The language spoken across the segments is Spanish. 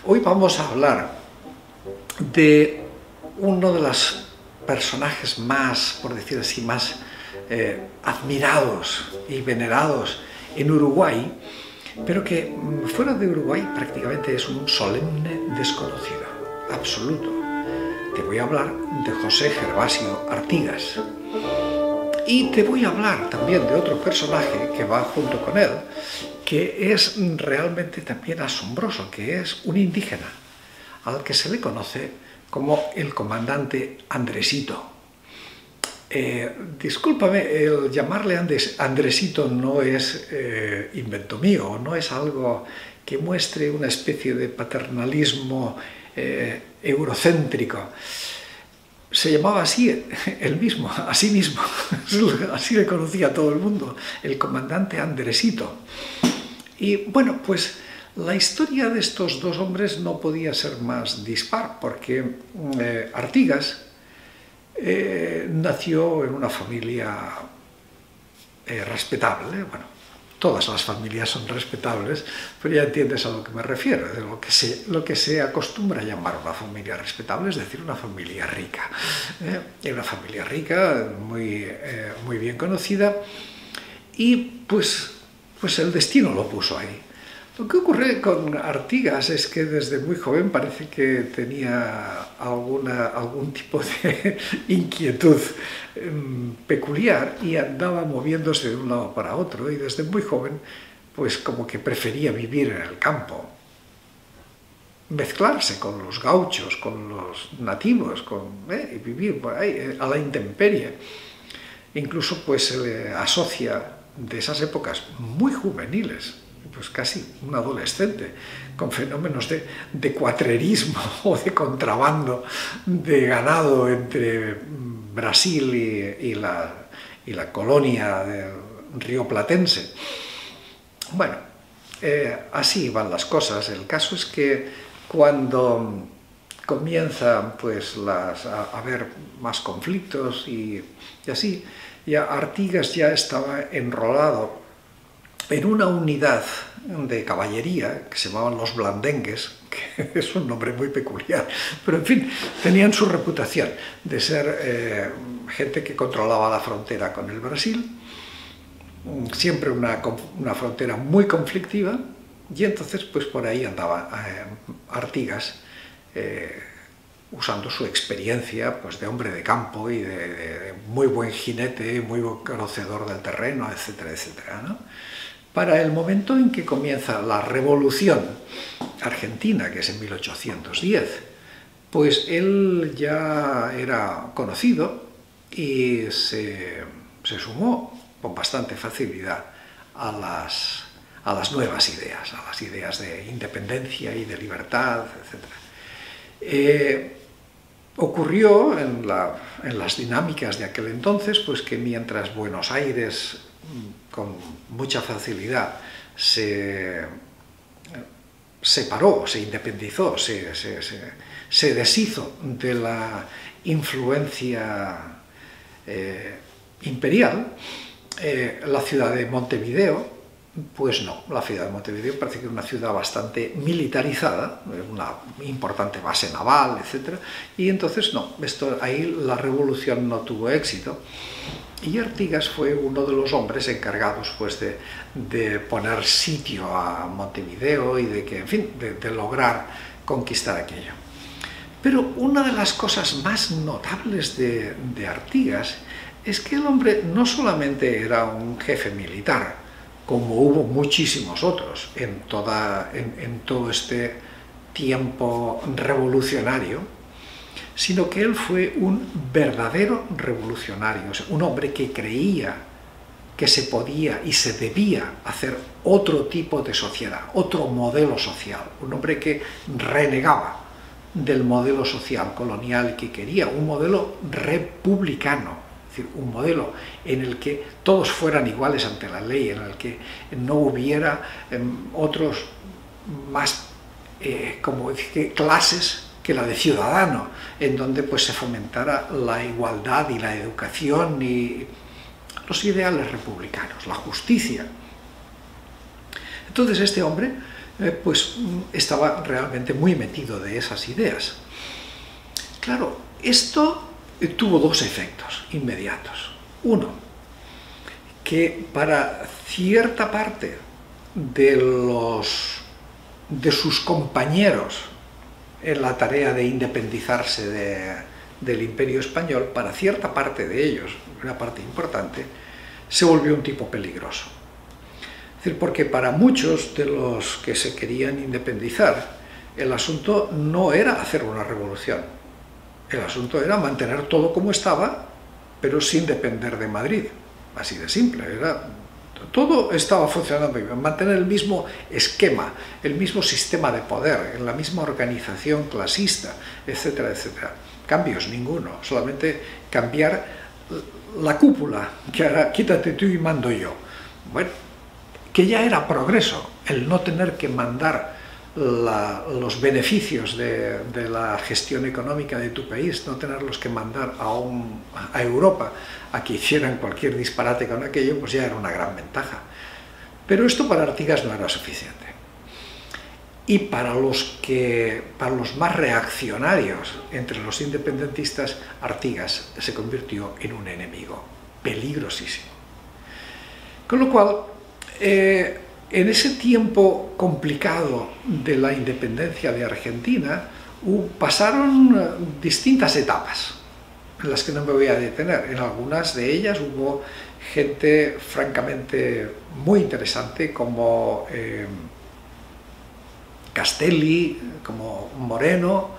Hoy vamos a hablar de uno de los personajes más, por decir así, más admirados y venerados en Uruguay, pero que fuera de Uruguay prácticamente es un solemne desconocido, absoluto. Te voy a hablar de José Gervasio Artigas. Y te voy a hablar también de otro personaje que va junto con él, que es realmente también asombroso, que es un indígena, al que se le conoce como el comandante Andresito. Discúlpame, el llamarle Andresito no es invento mío, no es algo que muestre una especie de paternalismo eurocéntrico. Se llamaba así él mismo, a sí mismo, así le conocía a todo el mundo, el comandante Andresito. Y bueno, pues la historia de estos dos hombres no podía ser más dispar, porque Artigas nació en una familia respetable. Bueno, todas las familias son respetables, pero ya entiendes a lo que me refiero, de lo que se acostumbra a llamar una familia respetable, es decir, una familia rica. Una familia rica, muy bien conocida, y pues el destino lo puso ahí. Lo que ocurre con Artigas es que desde muy joven parece que tenía algún tipo de inquietud peculiar y andaba moviéndose de un lado para otro, y desde muy joven pues como que prefería vivir en el campo, mezclarse con los gauchos, con los nativos, y vivir por ahí a la intemperie. Incluso pues se le asocia de esas épocas muy juveniles, pues casi un adolescente, con fenómenos de cuatrerismo o de contrabando de ganado entre Brasil y la colonia rioplatense. Bueno, así van las cosas. El caso es que cuando comienzan pues a haber más conflictos y así, ya Artigas ya estaba enrolado en una unidad de caballería que se llamaban los blandengues, que es un nombre muy peculiar, pero en fin, tenían su reputación de ser gente que controlaba la frontera con el Brasil, siempre una frontera muy conflictiva, y entonces pues por ahí andaba Artigas usando su experiencia pues, de hombre de campo y de muy buen jinete, muy buen conocedor del terreno, etcétera, etcétera, ¿no? Para el momento en que comienza la Revolución Argentina, que es en 1810, pues él ya era conocido y se sumó con bastante facilidad a las nuevas ideas, a las ideas de independencia y de libertad, etc. Ocurrió en las dinámicas de aquel entonces, pues que mientras Buenos Aires con mucha facilidad se separó, se independizó, se deshizo de la influencia imperial, la ciudad de Montevideo, pues no, la ciudad de Montevideo parece que es una ciudad bastante militarizada, una importante base naval, etc. Y entonces no, ahí la revolución no tuvo éxito. Y Artigas fue uno de los hombres encargados pues, de poner sitio a Montevideo y de que, en fin, de lograr conquistar aquello. Pero una de las cosas más notables de Artigas es que el hombre no solamente era un jefe militar, como hubo muchísimos otros en todo este tiempo revolucionario, sino que él fue un verdadero revolucionario, o sea, un hombre que creía que se podía y se debía hacer otro tipo de sociedad, otro modelo social, un hombre que renegaba del modelo social colonial y que quería un modelo republicano, es decir, un modelo en el que todos fueran iguales ante la ley, en el que no hubiera otros más como clases que la de ciudadano, en donde pues se fomentara la igualdad y la educación y los ideales republicanos, la justicia. Entonces este hombre pues estaba realmente muy metido de esas ideas. Claro, esto tuvo dos efectos inmediatos. Uno, que para cierta parte de sus compañeros en la tarea de independizarse del Imperio Español, para cierta parte de ellos, una parte importante, se volvió un tipo peligroso. Es decir, porque para muchos de los que se querían independizar, el asunto no era hacer una revolución. El asunto era mantener todo como estaba, pero sin depender de Madrid. Así de simple. Todo estaba funcionando bien. Mantener el mismo esquema, el mismo sistema de poder, la misma organización clasista, etcétera, etcétera. Cambios ninguno, solamente cambiar la cúpula, que ahora quítate tú y mando yo. Bueno, que ya era progreso, el no tener que mandar los beneficios de la gestión económica de tu país, no tenerlos que mandar a Europa a que hicieran cualquier disparate con aquello, pues ya era una gran ventaja. Pero esto para Artigas no era suficiente. Y para los más reaccionarios entre los independentistas, Artigas se convirtió en un enemigo peligrosísimo. Con lo cual, en ese tiempo complicado de la independencia de Argentina, pasaron distintas etapas, en las que no me voy a detener. En algunas de ellas hubo gente francamente muy interesante, como Castelli, como Moreno,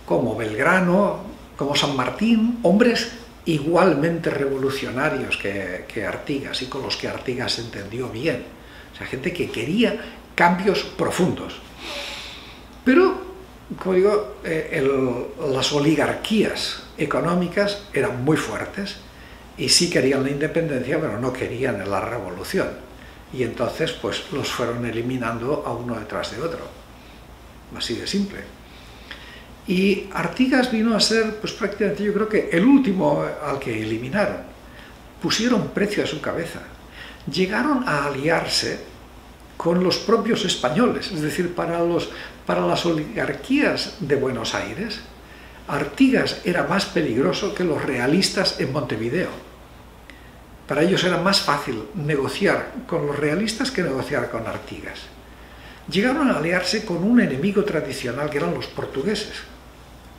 como Belgrano, como San Martín, hombres igualmente revolucionarios que Artigas y con los que Artigas se entendió bien. O sea, gente que quería cambios profundos. Pero, como digo, las oligarquías económicas eran muy fuertes y sí querían la independencia, pero no querían la revolución. Y entonces, pues, los fueron eliminando a uno detrás de otro. Así de simple. Y Artigas vino a ser, pues prácticamente yo creo que el último al que eliminaron. Pusieron precio a su cabeza. Llegaron a aliarse con los propios españoles, es decir, para las oligarquías de Buenos Aires, Artigas era más peligroso que los realistas en Montevideo. Para ellos era más fácil negociar con los realistas que negociar con Artigas. Llegaron a aliarse con un enemigo tradicional que eran los portugueses,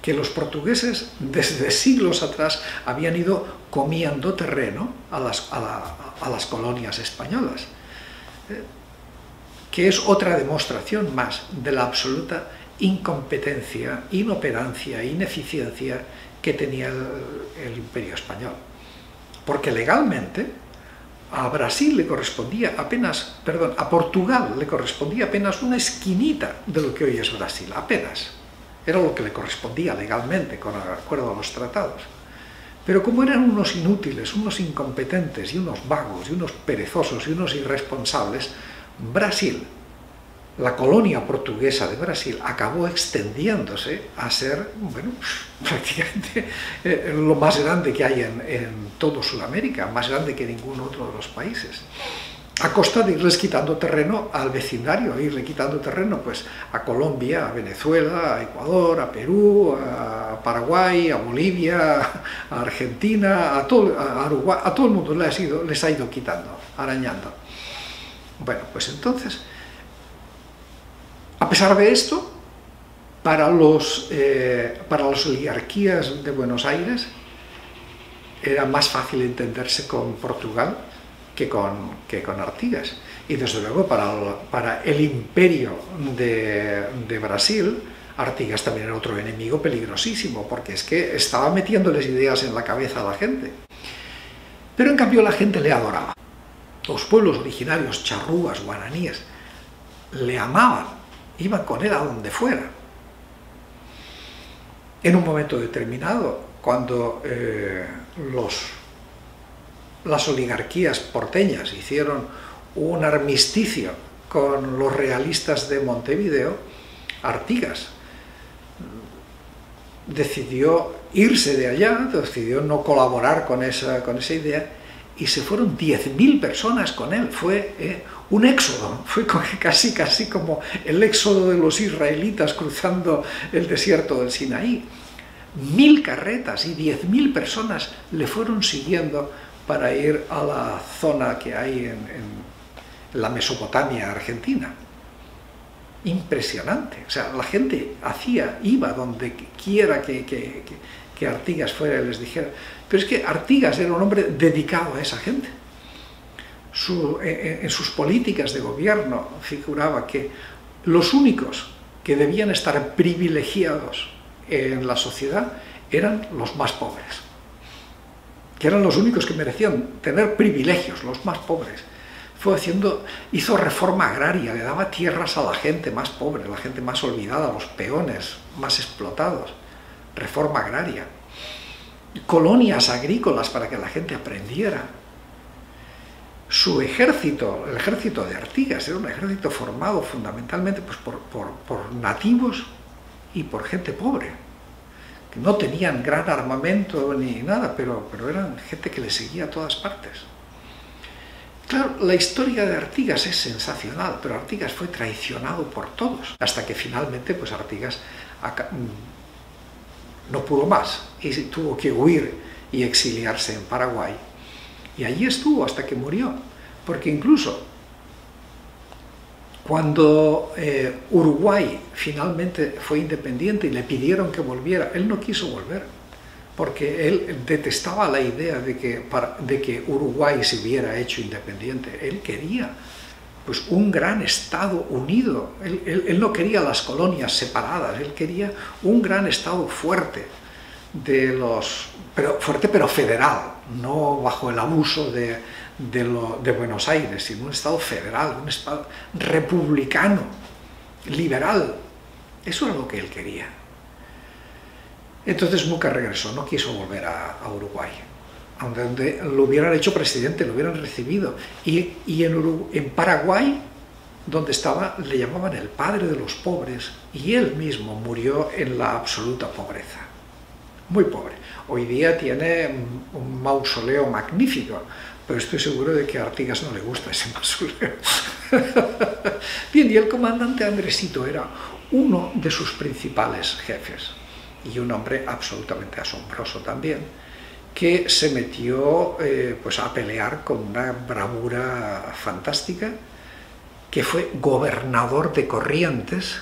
que los portugueses desde siglos atrás habían ido comiendo terreno a las colonias españolas, que es otra demostración más de la absoluta incompetencia, inoperancia, ineficiencia que tenía el Imperio Español. Porque legalmente a Brasil le correspondía apenas, perdón, a Portugal le correspondía apenas una esquinita de lo que hoy es Brasil, apenas. Era lo que le correspondía legalmente, con acuerdo a los tratados. Pero como eran unos inútiles, unos incompetentes, y unos vagos, y unos perezosos, y unos irresponsables, Brasil, la colonia portuguesa de Brasil, acabó extendiéndose a ser, bueno, prácticamente lo más grande que hay en todo Sudamérica, más grande que ningún otro de los países. A costa de irles quitando terreno al vecindario, irle quitando terreno pues a Colombia, a Venezuela, a Ecuador, a Perú, a Paraguay, a Bolivia, a Argentina, a Uruguay, a todo el mundo les ha ido quitando, arañando. Bueno, pues entonces, a pesar de esto, para las oligarquías de Buenos Aires era más fácil entenderse con Portugal que con Artigas. Y desde luego para el imperio de Brasil, Artigas también era otro enemigo peligrosísimo, porque es que estaba metiéndoles ideas en la cabeza a la gente. Pero en cambio la gente le adoraba. Los pueblos originarios, charrúas, guaraníes, le amaban, iban con él a donde fuera. En un momento determinado, cuando las oligarquías porteñas hicieron un armisticio con los realistas de Montevideo, Artigas decidió irse de allá, decidió no colaborar con esa idea, y se fueron 10.000 personas con él. Fue un éxodo, fue casi como el éxodo de los israelitas cruzando el desierto del Sinaí. 1.000 carretas y 10.000 personas le fueron siguiendo para ir a la zona que hay en la Mesopotamia argentina. Impresionante. O sea, la gente iba donde quiera que Artigas fuera y les dijera. Pero es que Artigas era un hombre dedicado a esa gente. En sus políticas de gobierno figuraba que los únicos que debían estar privilegiados en la sociedad eran los más pobres, que eran los únicos que merecían tener privilegios, los más pobres. Hizo reforma agraria, le daba tierras a la gente más pobre, la gente más olvidada, a los peones más explotados. Reforma agraria. Colonias agrícolas para que la gente aprendiera. Su ejército, el ejército de Artigas, era un ejército formado fundamentalmente pues, por nativos y por gente pobre, que no tenían gran armamento ni nada, pero eran gente que le seguía a todas partes. Claro, la historia de Artigas es sensacional, pero Artigas fue traicionado por todos, hasta que finalmente pues Artigas no pudo más y tuvo que huir y exiliarse en Paraguay. Y allí estuvo hasta que murió, porque incluso cuando Uruguay finalmente fue independiente y le pidieron que volviera, él no quiso volver, porque él detestaba la idea de que Uruguay se hubiera hecho independiente. Él quería pues, un gran Estado unido, él no quería las colonias separadas, él quería un gran Estado fuerte, fuerte pero federal, no bajo el abuso de Buenos Aires, sino un Estado federal, un Estado republicano, liberal. Eso era lo que él quería. Entonces nunca regresó, no quiso volver a Uruguay, donde lo hubieran hecho presidente, lo hubieran recibido. Y en Paraguay, donde estaba, le llamaban el padre de los pobres, y él mismo murió en la absoluta pobreza. Muy pobre. Hoy día tiene un mausoleo magnífico, pero estoy seguro de que a Artigas no le gusta ese mausoleo. Bien, y el comandante Andresito era uno de sus principales jefes, y un hombre absolutamente asombroso también, que se metió pues a pelear con una bravura fantástica, que fue gobernador de Corrientes,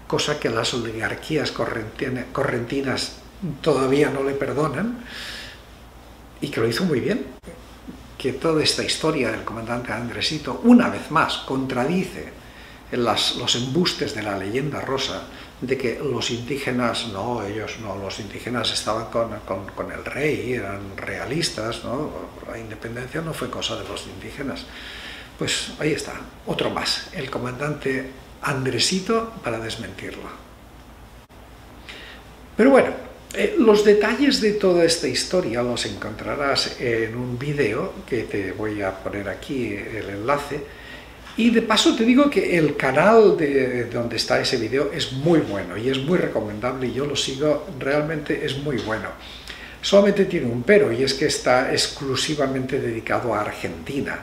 cosa que las oligarquías correntinas todavía no le perdonan, y que lo hizo muy bien. Que toda esta historia del comandante Andresito, una vez más, contradice los embustes de la leyenda rosa de que los indígenas, los indígenas estaban con el rey, eran realistas, ¿no? La independencia no fue cosa de los indígenas. Pues ahí está, otro más, el comandante Andresito para desmentirlo. Pero bueno, los detalles de toda esta historia los encontrarás en un vídeo que te voy a poner aquí el enlace, y de paso te digo que el canal donde está ese vídeo es muy bueno y es muy recomendable, y yo lo sigo, realmente es muy bueno. Solamente tiene un pero, y es que está exclusivamente dedicado a Argentina,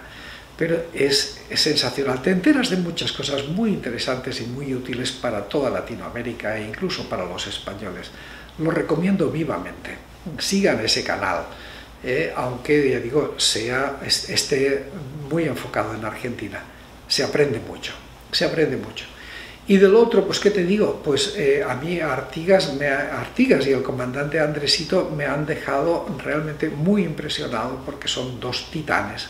pero es sensacional. Te enteras de muchas cosas muy interesantes y muy útiles para toda Latinoamérica e incluso para los españoles. Lo recomiendo vivamente. Sigan ese canal, aunque, ya digo, esté muy enfocado en Argentina. Se aprende mucho, se aprende mucho. Y del otro, pues, ¿qué te digo? Pues a mí Artigas y el comandante Andresito me han dejado realmente muy impresionado, porque son dos titanes,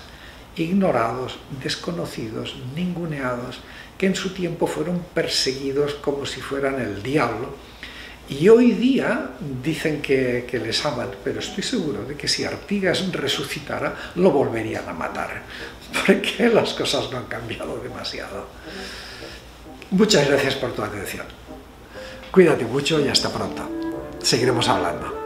ignorados, desconocidos, ninguneados, que en su tiempo fueron perseguidos como si fueran el diablo, y hoy día dicen que les aman, pero estoy seguro de que si Artigas resucitara, lo volverían a matar, porque las cosas no han cambiado demasiado. Muchas gracias por tu atención. Cuídate mucho y hasta pronto. Seguiremos hablando.